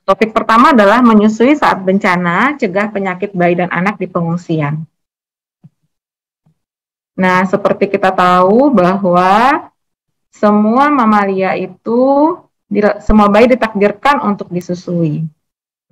Topik pertama adalah menyusui saat bencana, cegah penyakit bayi dan anak di pengungsian. Nah, seperti kita tahu bahwa semua mamalia itu, semua bayi ditakdirkan untuk disusui.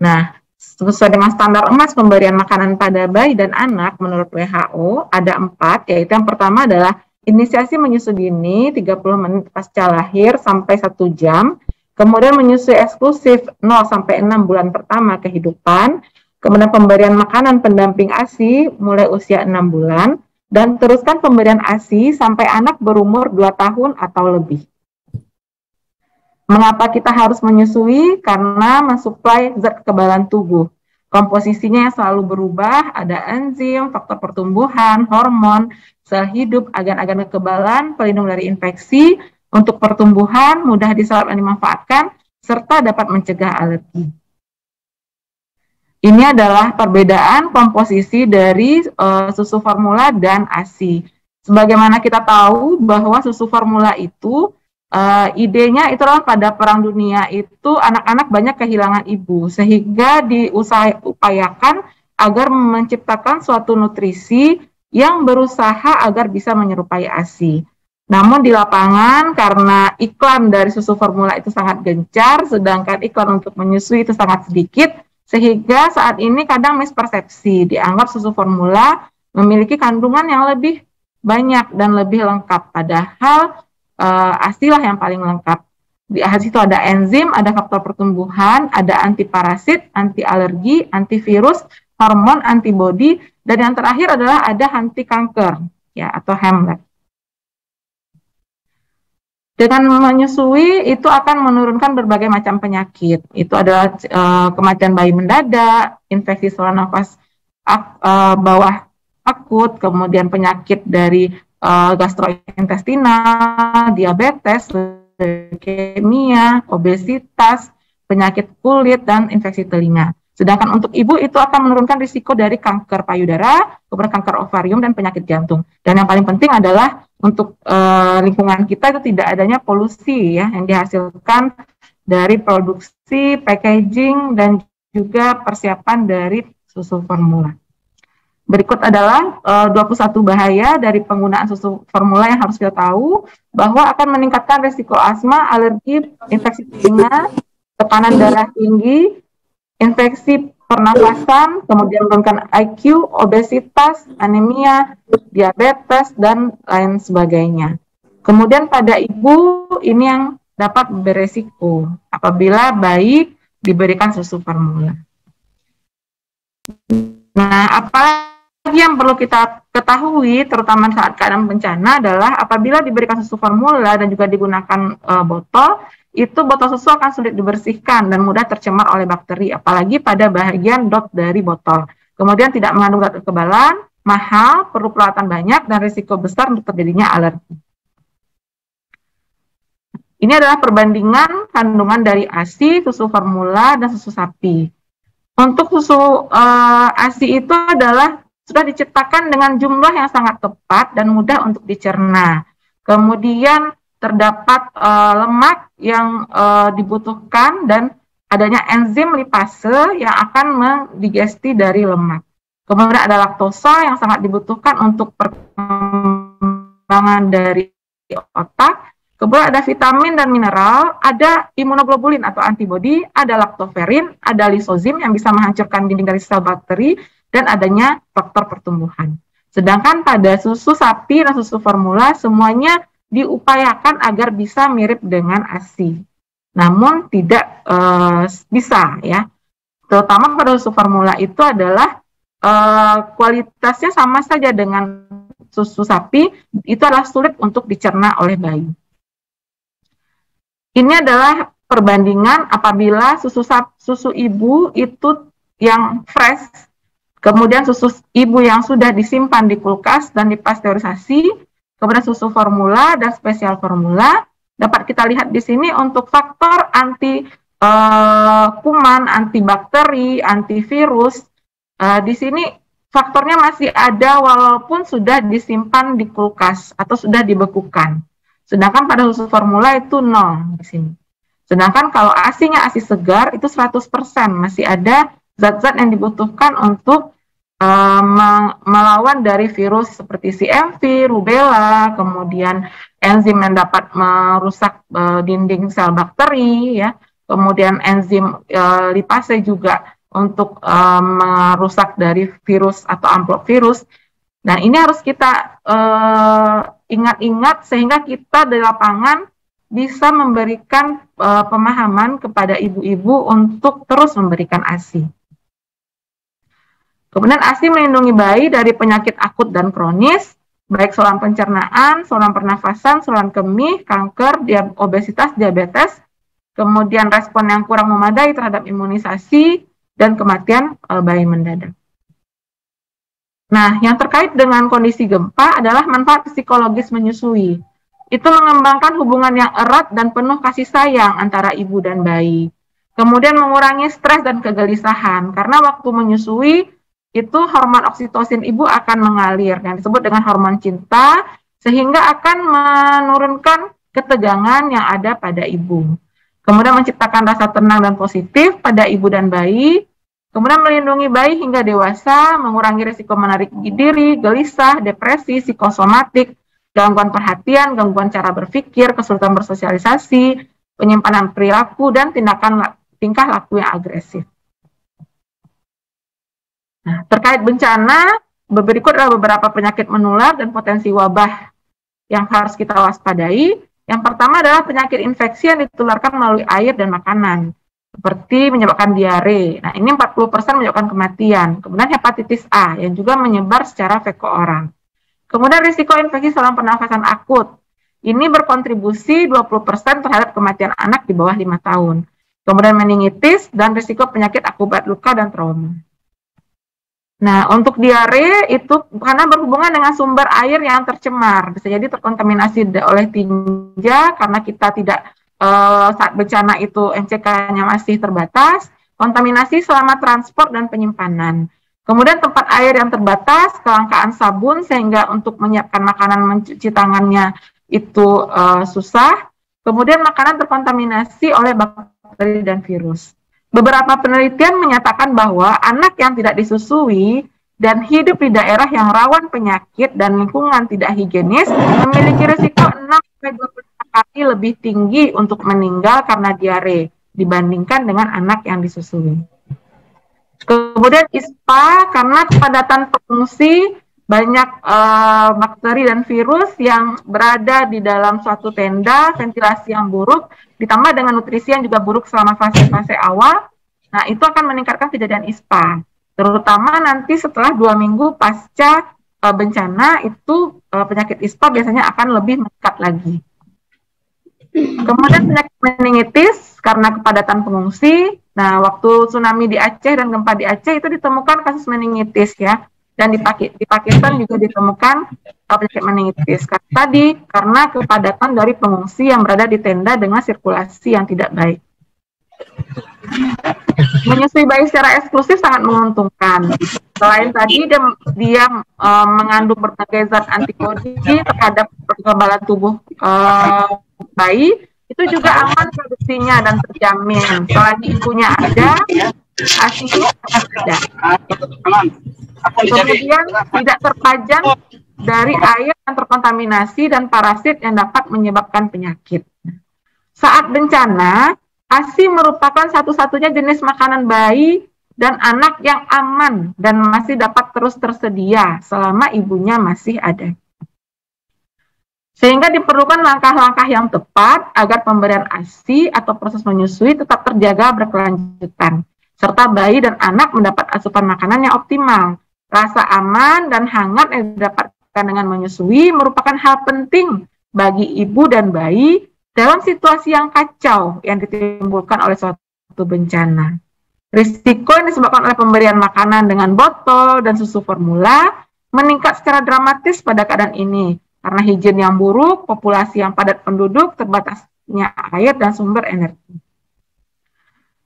Nah, sesuai dengan standar emas pemberian makanan pada bayi dan anak menurut WHO ada 4, yaitu yang pertama adalah inisiasi menyusui dini 30 menit pasca lahir sampai 1 jam, kemudian menyusui eksklusif 0 sampai 6 bulan pertama kehidupan, kemudian pemberian makanan pendamping ASI mulai usia 6 bulan, dan teruskan pemberian ASI sampai anak berumur 2 tahun atau lebih. Mengapa kita harus menyusui? Karena mensuplai zat kekebalan tubuh. Komposisinya yang selalu berubah, ada enzim, faktor pertumbuhan, hormon, sel hidup, agen-agen kekebalan, pelindung dari infeksi, untuk pertumbuhan, mudah diserap dan dimanfaatkan, serta dapat mencegah alergi. Ini adalah perbedaan komposisi dari susu formula dan ASI. Sebagaimana kita tahu bahwa susu formula itu idenya itu adalah pada Perang Dunia itu anak-anak banyak kehilangan ibu, sehingga diupayakan agar menciptakan suatu nutrisi yang berusaha agar bisa menyerupai ASI. Namun di lapangan karena iklan dari susu formula itu sangat gencar, sedangkan iklan untuk menyusui itu sangat sedikit, sehingga saat ini kadang mispersepsi, dianggap susu formula memiliki kandungan yang lebih banyak dan lebih lengkap, padahal ASI lah yang paling lengkap. Di ASI itu ada enzim, ada faktor pertumbuhan, ada anti parasit, anti alergi, antivirus, hormon, antibodi, dan yang terakhir adalah ada anti kanker, ya, atau HAMLET. Dengan menyusui itu akan menurunkan berbagai macam penyakit. Itu adalah kematian bayi mendadak, infeksi saluran nafas bawah akut, kemudian penyakit dari gastrointestinal, diabetes, leukemia, obesitas, penyakit kulit, dan infeksi telinga. Sedangkan untuk ibu itu akan menurunkan risiko dari kanker payudara, kemudian kanker ovarium, dan penyakit jantung. Dan yang paling penting adalah untuk lingkungan kita itu tidak adanya polusi ya yang dihasilkan dari produksi, packaging, dan juga persiapan dari susu formula. Berikut adalah 21 bahaya dari penggunaan susu formula yang harus kita tahu, bahwa akan meningkatkan risiko asma, alergi, infeksi telinga, tekanan darah tinggi, infeksi pernafasan, kemudian menurunkan IQ, obesitas, anemia, diabetes, dan lain sebagainya. Kemudian pada ibu ini yang dapat beresiko apabila bayi diberikan susu formula. Nah, apalagi yang perlu kita ketahui, terutama saat keadaan bencana, adalah apabila diberikan susu formula dan juga digunakan botol, itu botol susu akan sulit dibersihkan dan mudah tercemar oleh bakteri, apalagi pada bagian dot dari botol. Kemudian tidak mengandung zat kekebalan, mahal, perlu peralatan banyak, dan risiko besar untuk terjadinya alergi. Ini adalah perbandingan kandungan dari ASI, susu formula, dan susu sapi. Untuk susu ASI itu adalah sudah diciptakan dengan jumlah yang sangat tepat dan mudah untuk dicerna. Kemudian terdapat lemak yang dibutuhkan dan adanya enzim lipase yang akan mendigesti dari lemak. Kemudian ada laktosa yang sangat dibutuhkan untuk perkembangan dari otak. Kemudian ada vitamin dan mineral, ada imunoglobulin atau antibodi, ada laktoferin, ada lisozim yang bisa menghancurkan dinding dari sel bakteri, dan adanya faktor pertumbuhan. Sedangkan pada susu sapi dan susu formula semuanya diupayakan agar bisa mirip dengan ASI. Namun tidak bisa ya. Terutama pada susu formula itu adalah kualitasnya sama saja dengan susu sapi, itu adalah sulit untuk dicerna oleh bayi. Ini adalah perbandingan apabila susu ibu itu yang fresh, kemudian susu ibu yang sudah disimpan di kulkas dan dipasteurisasi, kemudian susu formula dan spesial formula. Dapat kita lihat di sini untuk faktor anti kuman, antibakteri, antivirus. Di sini faktornya masih ada walaupun sudah disimpan di kulkas atau sudah dibekukan. Sedangkan pada susu formula itu 0 di sini. Sedangkan kalau ASI-nya ASI segar itu 100%, masih ada zat-zat yang dibutuhkan untuk melawan dari virus seperti CMV, rubella, kemudian enzim yang dapat merusak dinding sel bakteri, ya, kemudian enzim lipase juga untuk merusak dari virus atau amplop virus. Nah, ini harus kita ingat-ingat sehingga kita di lapangan bisa memberikan pemahaman kepada ibu-ibu untuk terus memberikan ASI. Kemudian ASI melindungi bayi dari penyakit akut dan kronis, baik saluran pencernaan, saluran pernafasan, saluran kemih, kanker, obesitas, diabetes, kemudian respon yang kurang memadai terhadap imunisasi, dan kematian bayi mendadak. Nah, yang terkait dengan kondisi gempa adalah manfaat psikologis menyusui. Itu mengembangkan hubungan yang erat dan penuh kasih sayang antara ibu dan bayi. Kemudian mengurangi stres dan kegelisahan, karena waktu menyusui, itu hormon oksitosin ibu akan mengalir, yang disebut dengan hormon cinta, sehingga akan menurunkan ketegangan yang ada pada ibu. Kemudian menciptakan rasa tenang dan positif pada ibu dan bayi, kemudian melindungi bayi hingga dewasa, mengurangi risiko menarik diri, gelisah, depresi, psikosomatik, gangguan perhatian, gangguan cara berpikir, kesulitan bersosialisasi, penyimpanan perilaku, dan tingkah laku yang agresif. Nah, terkait bencana, berikut adalah beberapa penyakit menular dan potensi wabah yang harus kita waspadai. Yang pertama adalah penyakit infeksi yang ditularkan melalui air dan makanan, seperti menyebabkan diare. Nah, ini 40% menyebabkan kematian. Kemudian hepatitis A yang juga menyebar secara feko oral. Kemudian risiko infeksi saluran pernafasan akut. Ini berkontribusi 20% terhadap kematian anak di bawah 5 tahun. Kemudian meningitis dan risiko penyakit akibat luka dan trauma. Nah, untuk diare itu karena berhubungan dengan sumber air yang tercemar. Bisa jadi terkontaminasi oleh tinja karena kita tidak saat bencana itu MCK-nya masih terbatas, kontaminasi selama transport dan penyimpanan. Kemudian tempat air yang terbatas, kelangkaan sabun sehingga untuk menyiapkan makanan mencuci tangannya itu susah. Kemudian makanan terkontaminasi oleh bakteri dan virus. Beberapa penelitian menyatakan bahwa anak yang tidak disusui dan hidup di daerah yang rawan penyakit dan lingkungan tidak higienis memiliki risiko 6-25 kali lebih tinggi untuk meninggal karena diare dibandingkan dengan anak yang disusui. Kemudian ISPA, karena kepadatan pengungsi, banyak bakteri dan virus yang berada di dalam suatu tenda, ventilasi yang buruk, ditambah dengan nutrisi yang juga buruk selama fase-fase awal, nah itu akan meningkatkan kejadian ISPA. Terutama nanti setelah 2 minggu pasca bencana, itu penyakit ISPA biasanya akan lebih meningkat lagi. Kemudian penyakit meningitis karena kepadatan pengungsi. Nah, waktu tsunami di Aceh dan gempa di Aceh itu ditemukan kasus meningitis ya. Dan di Pakistan juga ditemukan penyakit meningitis. Karena kepadatan dari pengungsi yang berada di tenda dengan sirkulasi yang tidak baik. Menyusui bayi secara eksklusif sangat menguntungkan. Selain tadi dia mengandung berbagai zat antibodi terhadap kekebalan tubuh bayi, itu juga aman produksinya dan terjamin. Selagi ibunya ada, ASI-nya akan ada. Kemudian tidak terpajan dari air yang terkontaminasi dan parasit yang dapat menyebabkan penyakit. Saat bencana, ASI merupakan satu-satunya jenis makanan bayi dan anak yang aman dan masih dapat terus tersedia selama ibunya masih ada. Sehingga diperlukan langkah-langkah yang tepat agar pemberian ASI atau proses menyusui tetap terjaga berkelanjutan, serta bayi dan anak mendapat asupan makanan yang optimal. Rasa aman dan hangat yang didapatkan dengan menyusui merupakan hal penting bagi ibu dan bayi dalam situasi yang kacau yang ditimbulkan oleh suatu bencana. Risiko yang disebabkan oleh pemberian makanan dengan botol dan susu formula meningkat secara dramatis pada keadaan ini karena higien yang buruk, populasi yang padat penduduk, terbatasnya air dan sumber energi.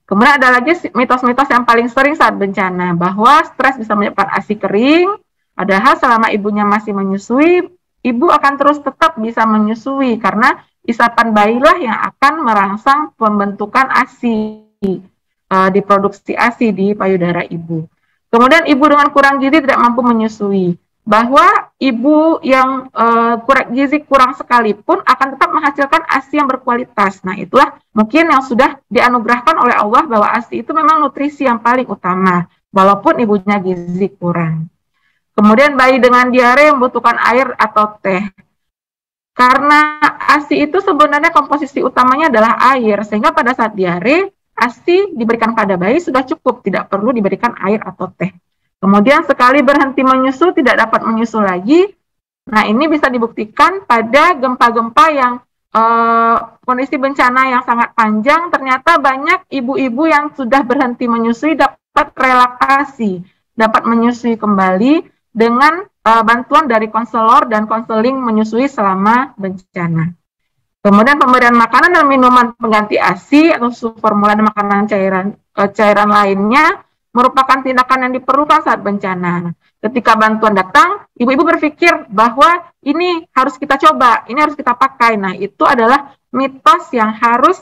Kemudian ada lagi mitos-mitos yang paling sering saat bencana, bahwa stres bisa menyebabkan ASI kering, padahal selama ibunya masih menyusui, ibu akan terus tetap bisa menyusui karena isapan bayilah yang akan merangsang pembentukan ASI, diproduksi ASI di payudara ibu. Kemudian ibu dengan kurang gizi tidak mampu menyusui, bahwa ibu yang kurang gizi kurang sekalipun akan tetap menghasilkan ASI yang berkualitas. Nah, itulah mungkin yang sudah dianugerahkan oleh Allah bahwa ASI itu memang nutrisi yang paling utama, walaupun ibunya gizi kurang. Kemudian bayi dengan diare membutuhkan air atau teh. Karena ASI itu sebenarnya komposisi utamanya adalah air, sehingga pada saat diare, ASI diberikan pada bayi sudah cukup, tidak perlu diberikan air atau teh. Kemudian sekali berhenti menyusu, tidak dapat menyusu lagi. Nah, ini bisa dibuktikan pada gempa-gempa yang kondisi bencana yang sangat panjang, ternyata banyak ibu-ibu yang sudah berhenti menyusui dapat relaksasi, dapat menyusui kembali dengan bantuan dari konselor dan konseling menyusui selama bencana. Kemudian pemberian makanan dan minuman pengganti ASI atau susu formula dan makanan cairan lainnya merupakan tindakan yang diperlukan saat bencana. Ketika bantuan datang, ibu-ibu berpikir bahwa ini harus kita coba, ini harus kita pakai. Nah, itu adalah mitos yang harus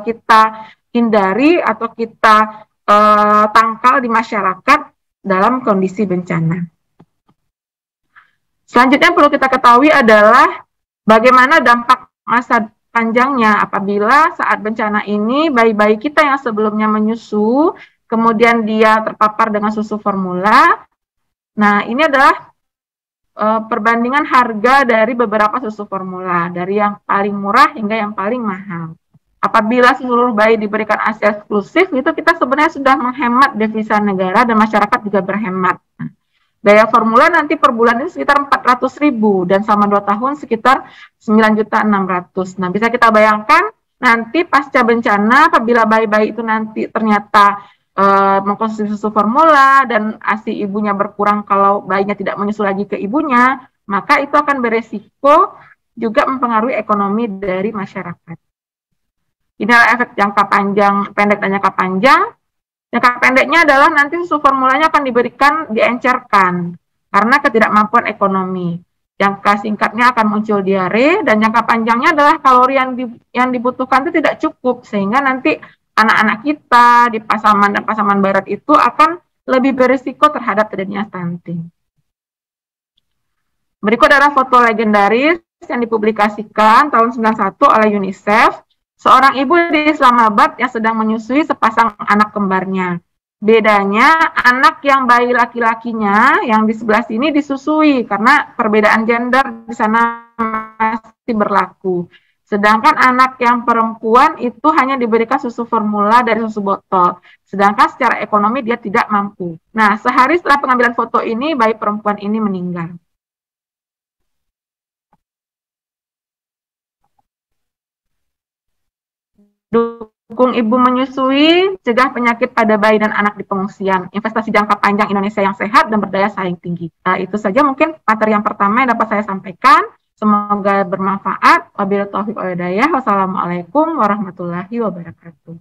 kita hindari atau kita tangkal di masyarakat dalam kondisi bencana. Selanjutnya perlu kita ketahui adalah bagaimana dampak masa panjangnya apabila saat bencana ini bayi-bayi kita yang sebelumnya menyusu, kemudian dia terpapar dengan susu formula. Nah, ini adalah perbandingan harga dari beberapa susu formula, dari yang paling murah hingga yang paling mahal. Apabila seluruh bayi diberikan ASI eksklusif, itu kita sebenarnya sudah menghemat devisa negara dan masyarakat juga berhemat. Daya formula nanti per bulan ini sekitar 400.000 dan selama 2 tahun sekitar 9.600.000. Nah, bisa kita bayangkan nanti pasca bencana apabila bayi-bayi itu nanti ternyata mengkonsumsi susu formula dan ASI ibunya berkurang kalau bayinya tidak menyusu lagi ke ibunya, maka itu akan beresiko juga mempengaruhi ekonomi dari masyarakat. Inilah efek jangka pendek dan jangka panjang. Jangka pendeknya adalah nanti susu formulanya akan diencerkan karena ketidakmampuan ekonomi. Jangka singkatnya akan muncul diare, dan jangka panjangnya adalah kalori yang dibutuhkan itu tidak cukup, sehingga nanti anak-anak kita di Pasaman dan Pasaman Barat itu akan lebih berisiko terhadap terjadinya stunting. Berikut adalah foto legendaris yang dipublikasikan tahun 1991 oleh UNICEF. Seorang ibu di Islamabad yang sedang menyusui sepasang anak kembarnya. Bedanya, anak yang bayi laki-lakinya yang di sebelah sini disusui karena perbedaan gender di sana masih berlaku. Sedangkan anak yang perempuan itu hanya diberikan susu formula dari susu botol. Sedangkan secara ekonomi dia tidak mampu. Nah, sehari setelah pengambilan foto ini, bayi perempuan ini meninggal. Dukung ibu menyusui, cegah penyakit pada bayi dan anak di pengungsian. Investasi jangka panjang Indonesia yang sehat dan berdaya saing tinggi. Nah, itu saja mungkin materi yang pertama yang dapat saya sampaikan. Semoga bermanfaat. Wabillahi taufiq wal hidayah. Wassalamualaikum warahmatullahi wabarakatuh.